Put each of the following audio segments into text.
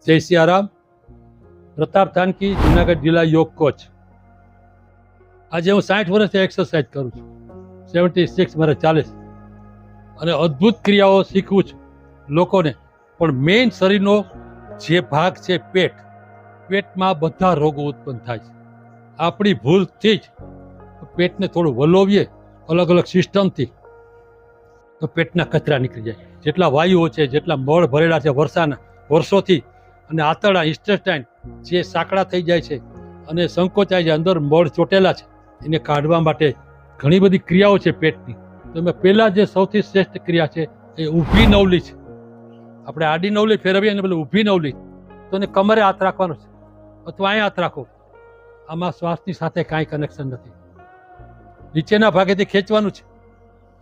જય સિયારામ. પ્રતાપ થાનકી, જુનાગઢ જિલ્લા યોગ કોચ. આજે હું 60 વર્ષથી એક્સરસાઇઝ કરું છું. 76 મારે ચાલે છે અને અદ્ભુત ક્રિયાઓ શીખવું છું લોકોને. પણ મેઇન શરીરનો જે ભાગ છે પેટમાં બધા રોગો ઉત્પન્ન થાય છે. આપણી ભૂલથી જ પેટને થોડું વલોવીએ અલગ અલગ સિસ્ટમથી તો પેટના કચરા નીકળી જાય. જેટલા વાયુઓ છે, જેટલા મળ ભરેલા છે વર્ષોથી, અને આંતરડા ઇન્ટેસ્ટાઇન જે સાંકડા થઈ જાય છે અને સંકોચાય છે, અંદર મળ ચોટેલા છે, એને કાઢવા માટે ઘણી બધી ક્રિયાઓ છે પેટની. તો એમાં પહેલાં જે સૌથી શ્રેષ્ઠ ક્રિયા છે એ ઊભી નવલી છે. આપણે આડી નવલી ફેરવીએ અને પેલું ઊભી નવલી, તો એને કમરે હાથ રાખવાનો છે અથવા અહીંયા હાથ રાખો. આમાં શ્વાસની સાથે કાંઈ કનેક્શન નથી. નીચેના ભાગેથી ખેંચવાનું છે.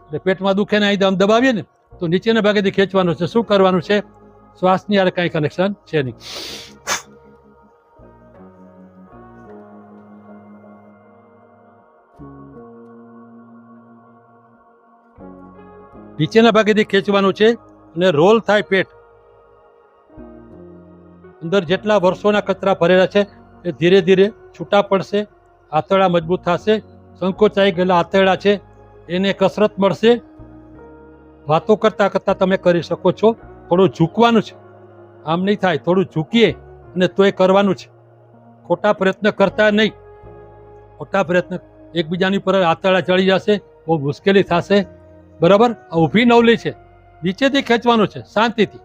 એટલે પેટમાં દુખે ને અહીં આમ દબાવીએ ને તો નીચેના ભાગેથી ખેંચવાનું છે. શું કરવાનું છે? શ્વાસની યારે કાંઈ કનેક્શન છે નહીં. નીચેના ભાગેથી ખેંચવાનું છે અને રોલ થાય પેટ. અંદર જેટલા વર્ષોના કચરા ભરેલા છે એ ધીરે ધીરે છૂટા પડશે. આંતરડા મજબૂત થશે. સંકોચાઈ ગયેલા આંતરડા છે એને કસરત મળશે. વાતો કરતા કરતા તમે કરી શકો છો. થોડું ઝૂકવાનું છે, આમ નહીં થાય. થોડું ઝૂકીએ અને તોય કરવાનું છે. ખોટા પ્રયત્ન કરતા નહીં. ખોટા પ્રયત્ન એકબીજાની પર આંતરડા ચડી જશે, બહુ મુશ્કેલી થશે. બરાબર? આ ઊભી નવલી છે, નીચેથી ખેંચવાનું છે શાંતિથી.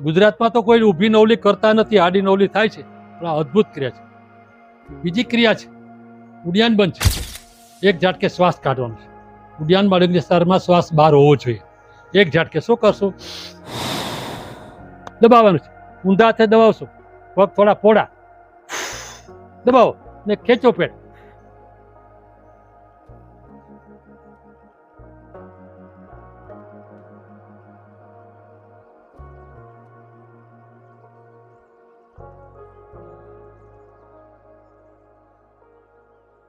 ગુજરાતમાં તો કોઈ ઊભી નવલી કરતા નથી, આડી નવલી થાય છે. પણ આ અદ્ભુત ક્રિયા છે. બીજી ક્રિયા છે ઉડિયાન બંધ છે. એક ઝાટકે શ્વાસ કાઢવાનો છે. ઉડિયાન માળીની વિસ્તારમાં શ્વાસ બહાર હોવો જોઈએ. એક ઝાટકે શું કરશું? દબાવવાનું છે. ઊંધા હાથે દબાવશો, પગ થોડા પોડા દબાવો ને ખેંચો પેટ.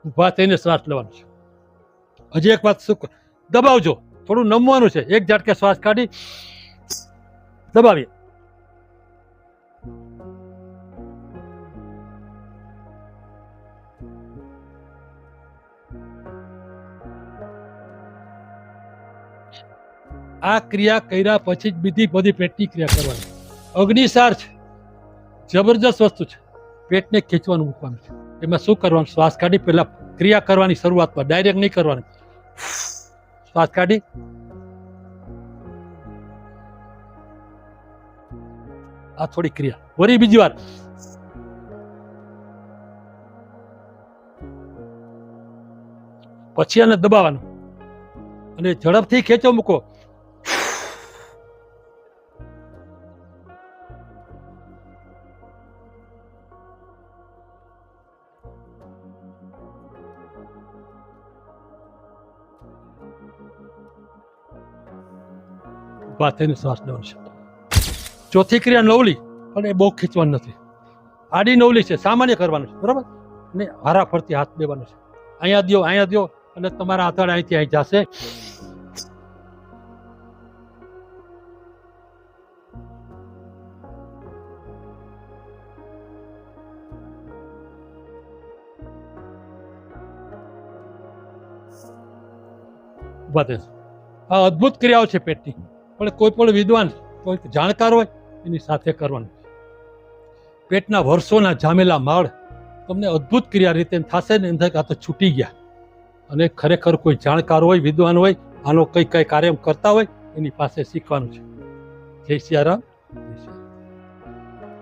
ઊભા થઈને શ્વાસ લેવાનો છે. હજી એક વાત શું દબાવજો, થોડું નમવાનું છે. એક ઝાટકે શ્વાસ કાઢી દબાવીએ. આ ક્રિયા કર્યા પછી જ બીજી બધી પેટની ક્રિયા કરવાની. અગ્નિસાર છે, જબરજસ્ત વસ્તુ છે. પેટને ખેંચવાનું મૂકવાનું છે. એમાં શું કરવાનું? શ્વાસ કાઢી પહેલા ક્રિયા કરવાની શરૂઆતમાં, ડાયરેક્ટ નહીં કરવાની. શ્વાસ કાઢી આ થોડી ક્રિયા. વળી બીજી વાર પછી આને દબાવવાનું અને ઝડપથી ખેંચો મૂકો. ઊભા થઈને શ્વાસ લેવાનો છે. ચોથી ક્રિયા નવલી, પણ એ બહુ ખેંચવાનું નથી. આડી નવલી છે, સામાન્ય કરવાનું છે. બરાબર? ને હારા ફરતી હાથ દેવાનો છે. અહીંયા દો અને તમારા આંતરડા અહીંથી અહીં જશે. ઊભા થઈને આ અદ્ભુત ક્રિયાઓ છે પેટની. પણ કોઈ પણ વિદ્વાન, કોઈ જાણકાર હોય એની સાથે કરવાનું. પેટના વર્ષોના જામેલા માળ તમને અદ્ભુત ક્રિયા રીતે થશે ને એમ થાય કે આ તો છૂટી ગયા. અને ખરેખર કોઈ જાણકાર હોય, વિદ્વાન હોય, આનો કઈ કાર્ય કરતા હોય એની પાસે શીખવાનું છે. જય સિયારામ. જય સિયારામ.